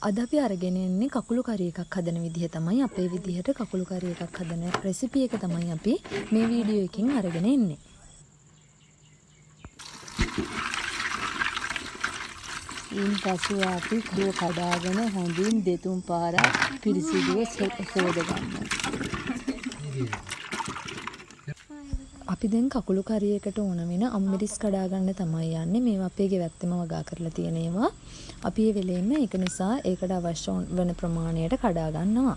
අද අපි අරගෙන ඉන්නේ කකුළු කරි එකක් හදන විදිහ තමයි අපේ විදිහට කකුළු කරි එකක් හදන රෙසිපි එක තමයි අපි මේ වීඩියෝ එකකින් අරගෙන ඉන්නේ. ඉන්පසු අපි කුඩුව කඩාගෙන හොඳින් දෙතුන් පාරක් පිරිසිදුව සෝද ගන්නවා. අපි දැන් කකුළු කරි එකට ඕන වෙන අම්මිරිස් කඩා ගන්න තමයි යන්නේ. මේවා අපේ ගෙවැත්තෙම වගා කරලා තියෙන ඒවා. අපි ඒ වෙලෙම ඒක නිසා ඒකට අවශ්‍ය වෙන ප්‍රමාණයට කඩා ගන්නවා.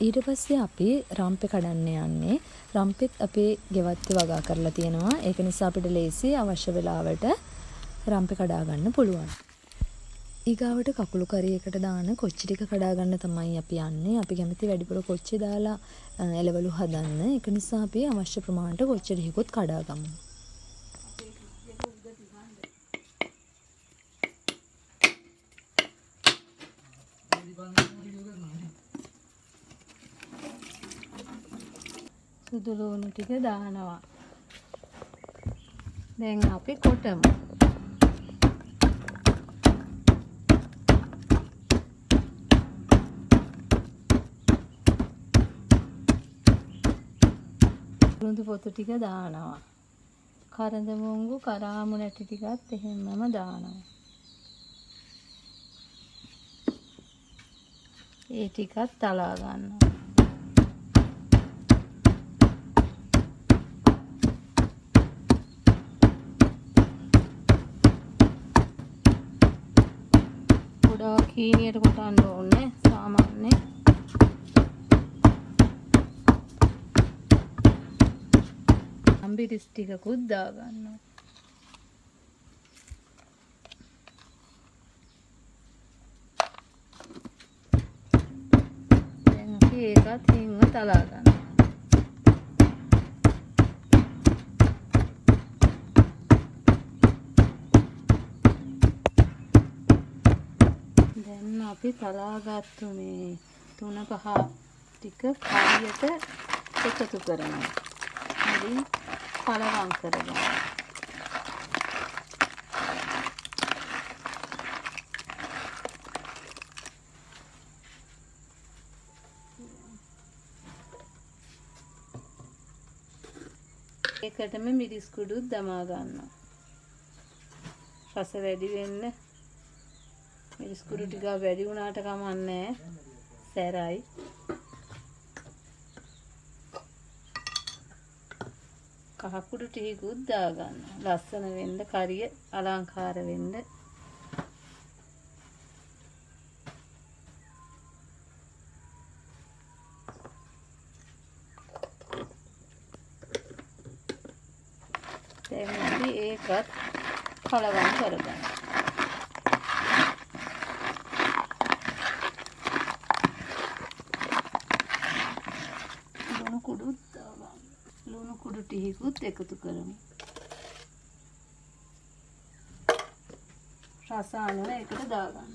ඊට පස්සේ අපි රම්පේ කඩන්න යන්නේ. රම්පෙත් අපේ ගෙවත්තේ වගා කරලා තියෙනවා. ඒක නිසා අපිට ලේසි අවශ්‍ය වෙලාවට රම්පේ කඩා ගන්න පුළුවන්. ඊගාවට කකුළු කරි එකට දාන කොච්චි ටික කඩා ගන්න තමයි අපි යන්නේ. අපි කැමති වැඩිපුර කොච්චි දාලා එළවලු හදන්න. ඒක නිසා අපි අවශ්‍ය ප්‍රමාණයට කොච්චි ටිකකුත් කඩා ගමු. සුදු ලුණු ටික දානවා. දැන් අපි කොටමු. උරුඳු පොතු ටික දානවා. කරඳ මුංගු කරාමු නැටි ටිකත් එහෙමම දානවා. ඒ ටිකත් තලා ගන්නවා. ගොඩාක් හීනියට කොටන්න ඕනේ සාමාන්‍යයෙන්. අම්බිරිස් ටිකකුත් දා ගන්නවා. දැන් අපි ඒකත් හින්ව තලා ගන්නවා. දැන් අපි තලාගත්තු මේ 3-5 ටික හරියට එකතු කරනවා. හරි කලවම් කරගන්න. ඒකටම මිරිස් කුඩුත් දමා ගන්නවා. රස වැඩි වෙන්න මිරිස් කුඩු ටික වැඩි වුණාට කමන්නේ සැරයි. කහ කුඩු ටිකකුත් දා ගන්න. ලස්සන වෙන්න කරිය අලංකාර වෙන්න. දැන් අපි ඒකත් කලවම් කරගන්න. ලුණු කුඩුත් දාගන්න. ලුණු කුඩු ටිකකුත් එකතු කරමු. රස අනුව එකට දාගන්න.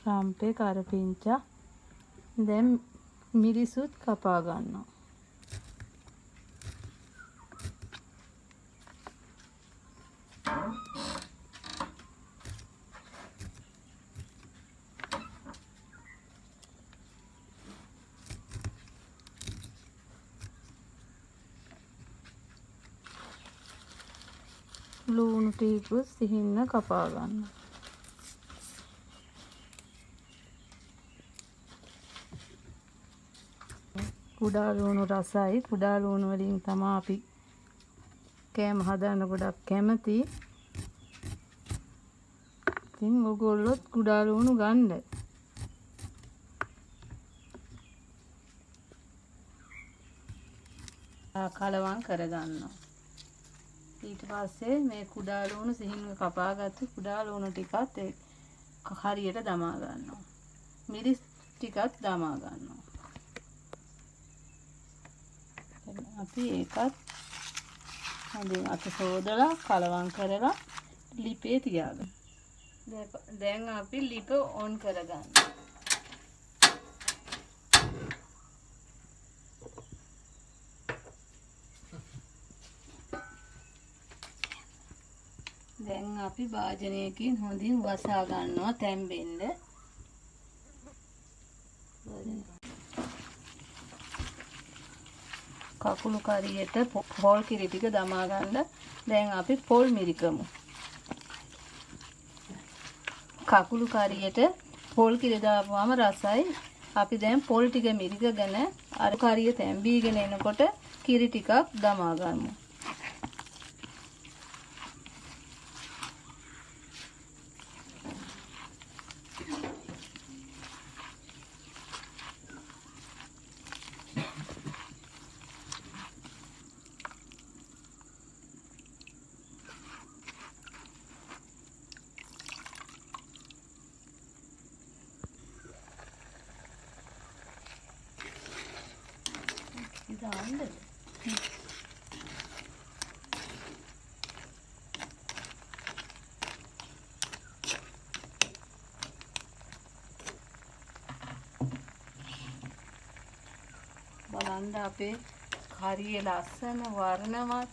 රම්පේ කරපිංචා දැන් මිරිසුත් කපා ගන්නවා. ලුණු ටිකකුත් සිහින්න කපා ගන්න. කුඩා ලුණු රසයි. කුඩා ලුණු වලින් තමයි අපි කෑම හදන්න ගොඩක් කැමති. ඉතින් ඔයගොල්ලොත් කුඩා ලුණු ගන්න. කලවම් කරගන්නවා. ඊට පස්සේ මේ කුඩා ලුණු සිහින්ව කපාගත්තු කුඩා ලුණු ටිකත් හරියට දමා ගන්නවා. මිරිස් ටිකත් දමා ගන්නවා. අපි ඒකත් හොඳින් අත සෝදලා කලවම් කරලා ලිපේ තියාගන්න. දැන් අපි ලිප ඔන් කරගන්න. දැන් අපි භාජනයකින් හොඳින් වසා ගන්නවා තැම්බෙන්න. කකුළු කරියට පොල් කිරි ටික දමා ගන්න. දැන් අපි පොල් මිරිකමු. කකුළු කරියට පොල් කිරි දාපුවාම රසයි. අපි දැන් පොල් ටික මිරිකගෙන අර කරිය තැම්බීගෙන එනකොට කිරි ටිකක් දමා ගමු. දාන්නද? බලන්න අපේ කරියේ ලස්සන වර්ණවත්.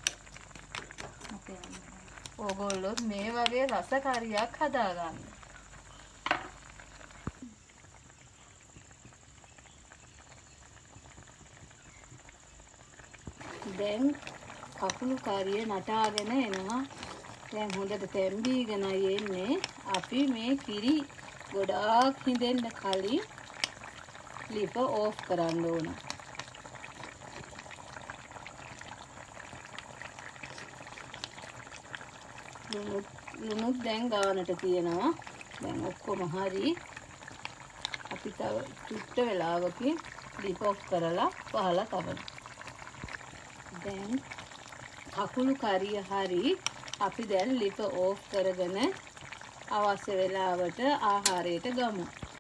ඕගොල්ලෝ මේ වගේ රස කරියක් හදාගන්න. දැන් කකුළු කරිය නටාගෙන එනවා. දැන් හොඳට තැම්බීගෙනයි එන්නේ. අපි මේ කිරි ගොඩාක් හිඳෙන්න කලින් ලිප ඕෆ් කරන්න ඕන. ලුණුත් දැන් ගානට තියෙනවා. දැන් ඔක්කොම හරි. අපි තව චුට්ට වෙලාවකින් ලිප ඔෆ් කරලා වහලා තබනවා. දැන් කකුළු කරිය හරි. අපි දැන් ලිප ඕෆ් කරගෙන අවශ්‍ය වෙලාවට ආහාරයට ගමු.